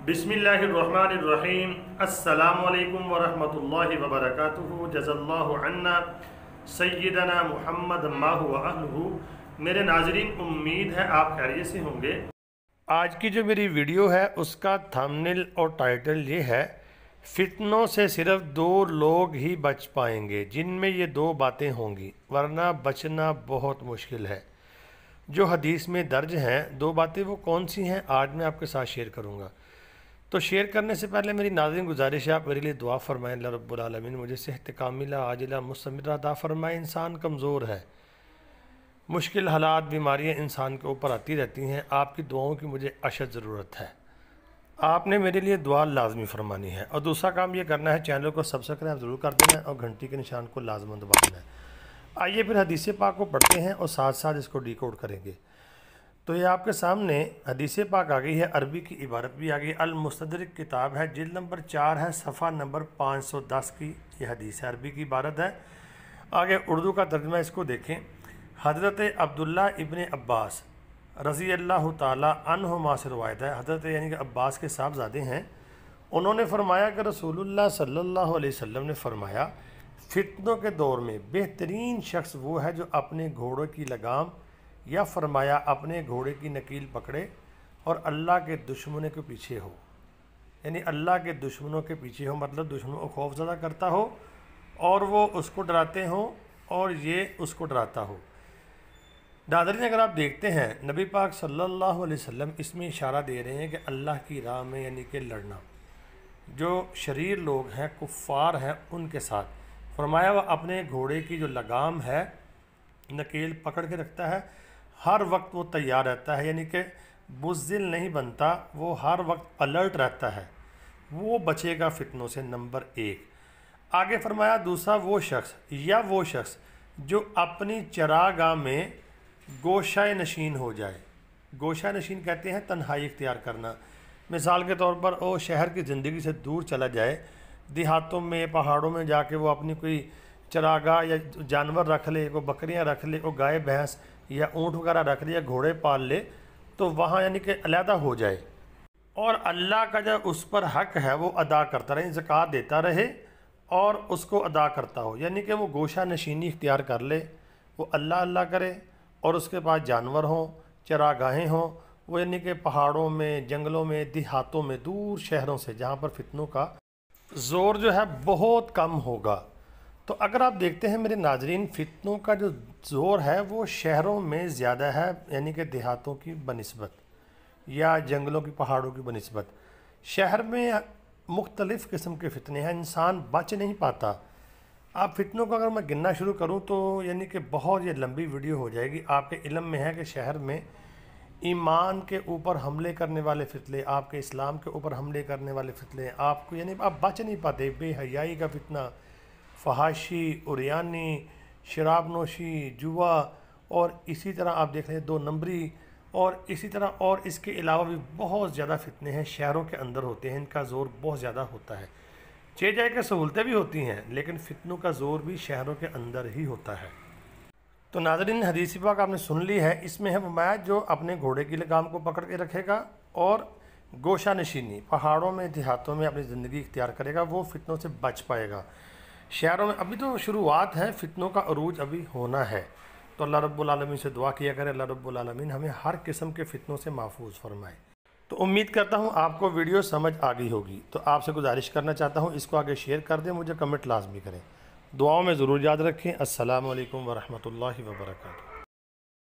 बिस्मिल्लाहिर्रहमानिर्रहीम। अस्सलामुअलैकुम वरहमतुल्लाहि वबरकातुहू। जज़ल्लाहु अन्ना सय्यदना मुहम्मद माहु व अहलुहू। मेरे नाज़रीन, उम्मीद है आप खैरियत से होंगे। आज की जो मेरी वीडियो है उसका थंबनेल और टाइटल ये है, फितनों से सिर्फ दो लोग ही बच पाएंगे जिनमें ये दो बातें होंगी, वरना बचना बहुत मुश्किल है। जो हदीस में दर्ज हैं दो बातें वो कौन सी हैं, आज मैं आपके साथ शेयर करूँगा। तो शेयर करने से पहले मेरी नाज़रीन गुजारिश है, आप मेरे लिए दुआ फरमाएं। अल्लाह रब्बुल आलमीन मुझे सेहत कामिला आजिला मुस्तमिरा अता फरमाए। इंसान कमज़ोर है, मुश्किल हालात बीमारियां इंसान के ऊपर आती रहती हैं। आपकी दुआओं की मुझे अशद ज़रूरत है। आपने मेरे लिए दुआ लाजमी फरमानी है। और दूसरा काम ये करना है, चैनल को सब्सक्राइब ज़रूर कर देना है और घंटी के निशान को लाजमन दबा देना है। आइए फिर हदीस पाक को पढ़ते हैं और साथ साथ इसको डिकोड करेंगे। तो ये आपके सामने हदीस पाक आ गई है, अरबी की इबारत भी आ गई। अल मुस्तदरिक किताब है, जिल्द नंबर 4 है, सफ़ा नंबर 510 की ये हदीस है, अरबी की इबारत है। आगे उर्दू का तर्जुमा इसको देखें। हज़रत अब्दुल्ला इब्न अब्बास रज़ी अल्लाह ताला अन्हुमा से रवायत है, हज़रत यानी कि अब्बास के साहबज़ादे हैं। उन्होंने फरमाया कि रसूलुल्लाह सल्लल्लाहु अलैहि वसल्लम ने फरमाया, फितनों के दौर में बेहतरीन शख्स वो है जो अपने घोड़ों की लगाम या फरमाया अपने घोड़े की नकील पकड़े और अल्लाह के दुश्मनों के पीछे हो। यानी अल्लाह के दुश्मनों के पीछे हो मतलब दुश्मनों को खौफज़दा करता हो और वो उसको डराते हो और ये उसको डराता हो। नाज़रीन, अगर आप देखते हैं नबी पाक सल्लल्लाहु अलैहि वसल्लम इसमें इशारा दे रहे हैं कि अल्लाह की राह में यानी कि लड़ना, जो शरीर लोग हैं, कुफ़ार हैं, उनके साथ फरमाया वह अपने घोड़े की जो लगाम है नकेल पकड़ के रखता है, हर वक्त वो तैयार रहता है, यानी कि बुज़दिल नहीं बनता, वो हर वक्त अलर्ट रहता है, वो बचेगा फितनों से। नंबर 1। आगे फरमाया दूसरा वो शख्स जो अपनी चरागाह में गोशाए नशीन हो जाए। गोशा नशीन कहते हैं तन्हाई इख्तियार करना। मिसाल के तौर पर वो शहर की ज़िंदगी से दूर चला जाए, देहातों में पहाड़ों में जाके वो अपनी कोई चरागाह या जानवर रख ले, को बकरियां रख ले, को गाय भैंस या ऊँट वगैरह रख ले या घोड़े पाल ले, तो वहाँ यानी कि अलहदा हो जाए और अल्लाह का जो उस पर हक़ है वो अदा करता रहे, ज़कात देता रहे और उसको अदा करता हो। यानी कि वो गोशा नशीनी इख्तियार कर ले, वो अल्लाह अल्लाह करे और उसके पास जानवर हों, चरागाहें हों, वो यानी कि पहाड़ों में, जंगलों में, देहातों में, दूर शहरों से जहाँ पर फितनों का ज़ोर जो है बहुत कम होगा। तो अगर आप देखते हैं मेरे नाजरीन, फितनों का जो ज़ोर है वो शहरों में ज़्यादा है, यानी कि देहातों की बनिस्बत या जंगलों की, पहाड़ों की बनिस्बत। शहर में मुख्तलिफ़ किस्म के फितने हैं, इंसान बच नहीं पाता। आप फितनों को अगर मैं गिनना शुरू करूं तो यानी कि बहुत ये लंबी वीडियो हो जाएगी। आपके इल्म में है कि शहर में ईमान के ऊपर हमले करने वाले फितने, आपके इस्लाम के ऊपर हमले करने वाले फितने, आपको यानी आप बच नहीं पाते। बेहयाई का फितना, फहाशी, उरियानी, शराब नोशी, जुआ और इसी तरह आप देख लें 2 नंबरी और इसी तरह और इसके अलावा भी बहुत ज़्यादा फितने हैं शहरों के अंदर होते हैं। इनका ज़ोर बहुत ज़्यादा होता है। चे जाए के सहूलतें भी होती हैं लेकिन फितनों का ज़ोर भी शहरों के अंदर ही होता है। तो नाज़रीन, हदीस पाक आपने सुन ली है। इसमें है फरमाया जो अपने घोड़े की लगाम को पकड़ के रखेगा और गोशा नशीनी, पहाड़ों में, देहातों में अपनी ज़िंदगी इख्तियार करेगा, वो फितनों से बच पाएगा। शहरों में अभी तो शुरुआत है, फितनों का अरूज अभी होना है। तो अल्लाह रब्बुल आलमीन से दुआ किया करें, अल्लाह रब्बुल आलमीन हमें हर किस्म के फितनों से महफूज फरमाए। तो उम्मीद करता हूँ आपको वीडियो समझ आ गई होगी। तो आपसे गुजारिश करना चाहता हूँ इसको आगे शेयर कर दें, मुझे कमेंट लाजमी करें, दुआओं में ज़रूर याद रखें। अस्सलामु अलैकुम वरहमतुल्लाहि वबरकातुहू।